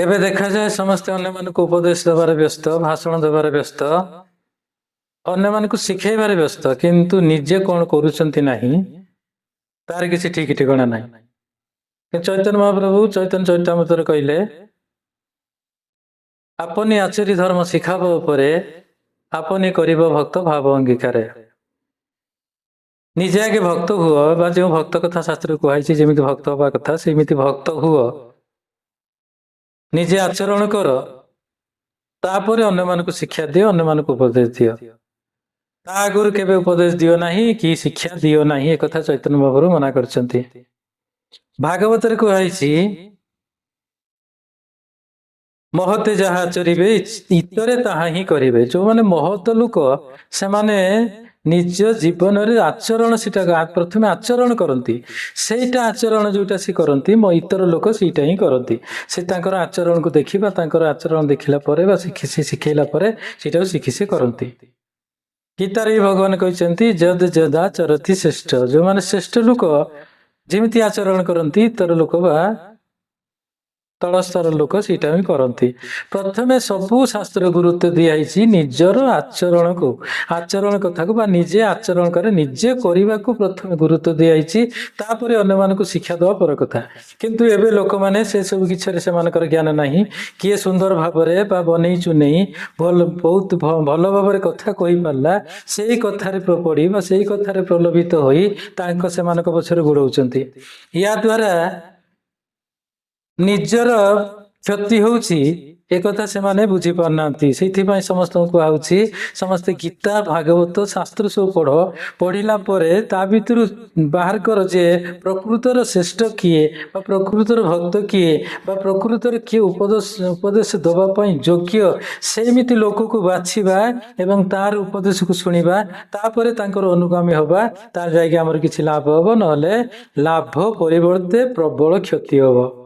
ଏବେ ଦେଖାଯାଏ ସମସ୍ତେ ଅନ୍ୟମାନଙ୍କୁ ଉପଦେଶ ଦେବାରେ ବ୍ୟସ୍ତ, ଭାଷଣ ଦେବାରେ ବ୍ୟସ୍ତ, ଅନ୍ୟମାନଙ୍କୁ ଶିଖେଇବାରେ ବ୍ୟସ୍ତ, କିନ୍ତୁ ନିଜେ କଣ କରୁଛନ୍ତି ନାହିଁ ତାର କିଛି ଠିକ ଠିକଣା ନାହିଁ। ଚୈତନ୍ୟ ମହାପ୍ରଭୁ ଚୈତନ୍ୟ ଚରିତାମୃତରେ କହିଲେ, আপনি ଆଚରି ଧର୍ମ ଶିଖାବ ଉପରେ আপনি କରିବ ଭକ୍ତ ଭାବ ଅଙ୍ଗୀକାରେ। ନିଜେ ଆଗେ ଭକ୍ତ ହୁଅ, ବା ଯେଉଁ ଭକ୍ତ କଥା ଶାସ୍ତ୍ରରେ କୁହାଯାଇଛି ଯେମିତି ଭକ୍ତ ହବା କଥା ସେମିତି ଭକ୍ତ ହୁଅ, ନିଜେ ଆଚରଣ କର, ତାପରେ ଅନ୍ୟମାନଙ୍କୁ ଶିକ୍ଷା ଦିଅ, ଅନ୍ୟମାନଙ୍କୁ ଉପଦେଶ ଦିଅ। ତା ଆଗରୁ କେବେ ଉପଦେଶ ଦିଅ ନାହିଁ କି ଶିକ୍ଷା ଦିଅ ନାହିଁ, ଏକଥା ଚୈତନ୍ୟ ମହାପ୍ରଭୁ ମନା କରିଛନ୍ତି। ଭାଗବତରେ କୁହାଯାଇଛି, ମହତେ ଯାହା ଆଚରିବେ ଇତରେ ତାହା ହିଁ କରିବେ। ଯୋଉମାନେ ମହତ ଲୋକ ସେମାନେ ନିଜ ଜୀବନରେ ଆଚରଣ ସେଟା ପ୍ରଥମେ ଆଚରଣ କରନ୍ତି, ସେଇଟା ଆଚରଣ ଯୋଉଟା ସେ କରନ୍ତି ଇତର ଲୋକ ସେଇଟା ହିଁ କରନ୍ତି। ସେ ତାଙ୍କର ଆଚରଣକୁ ଦେଖି ବା ତାଙ୍କର ଆଚରଣ ଦେଖିଲା ପରେ ବା ଶିଖେଇଲା ପରେ ସେଇଟାକୁ ଶିଖି ସେ କରନ୍ତି। ଗୀତାରେ ବି ଭଗବାନ କହିଛନ୍ତି, ଯଦ ଯଦା ଚରତି ଶ୍ରେଷ୍ଠ। ଯୋଉମାନେ ଶ୍ରେଷ୍ଠ ଲୋକ ଯେମିତି ଆଚରଣ କରନ୍ତି ଇତର ଲୋକ ବା ତଳସ୍ତର ଲୋକ ସେଇଟା ହିଁ କରନ୍ତି। ପ୍ରଥମେ ସବୁ ଶାସ୍ତ୍ର ଗୁରୁତ୍ୱ ଦିଆଯାଇଛି ନିଜର ଆଚରଣକୁ, ଆଚରଣ କଥାକୁ ବା ନିଜେ ଆଚରଣ କରେ ନିଜେ କରିବାକୁ ପ୍ରଥମେ ଗୁରୁତ୍ୱ ଦିଆଯାଇଛି, ତାପରେ ଅନ୍ୟମାନଙ୍କୁ ଶିକ୍ଷା ଦେବା ପର କଥା। କିନ୍ତୁ ଏବେ ଲୋକମାନେ ସେ ସବୁ କିଛିରେ ସେମାନଙ୍କର ଜ୍ଞାନ ନାହିଁ। କିଏ ସୁନ୍ଦର ଭାବରେ ବା ବନେଇ ଚୁନେଇ ବହୁତ ଭଲ ଭାବରେ କଥା କହିପାରିଲା, ସେଇ କଥାରେ ପଡ଼ି ବା ସେଇ କଥାରେ ପ୍ରଲୋଭିତ ହୋଇ ସେମାନଙ୍କ ପଛରେ ଗୋଡ଼ଉଛନ୍ତି। ୟା ଦ୍ୱାରା ନିଜର କ୍ଷତି ହଉଛି, ଏକଥା ସେମାନେ ବୁଝି ପାରୁନାହାନ୍ତି। ସେଇଥିପାଇଁ ସମସ୍ତଙ୍କୁ କୁହାହଉଛି, ସମସ୍ତେ ଗୀତା ଭାଗବତ ଶାସ୍ତ୍ର ସବୁ ପଢିଲା ପରେ ତା ଭିତରୁ ବାହାର କର ଯେ ପ୍ରକୃତର ଶ୍ରେଷ୍ଠ କିଏ ବା ପ୍ରକୃତର ଭକ୍ତ କିଏ ବା ପ୍ରକୃତରେ କିଏ ଉପଦେଶ ଦେବା ପାଇଁ ଯୋଗ୍ୟ, ସେମିତି ଲୋକକୁ ବାଛିବା ଏବଂ ତାର ଉପଦେଶକୁ ଶୁଣିବା, ତାପରେ ତାଙ୍କର ଅନୁଗାମୀ ହବା, ତାର ଯାଇକି ଆମର କିଛି ଲାଭ ହବ, ନହେଲେ ଲାଭ ପରିବର୍ତ୍ତେ ପ୍ରବଳ କ୍ଷତି ହବ।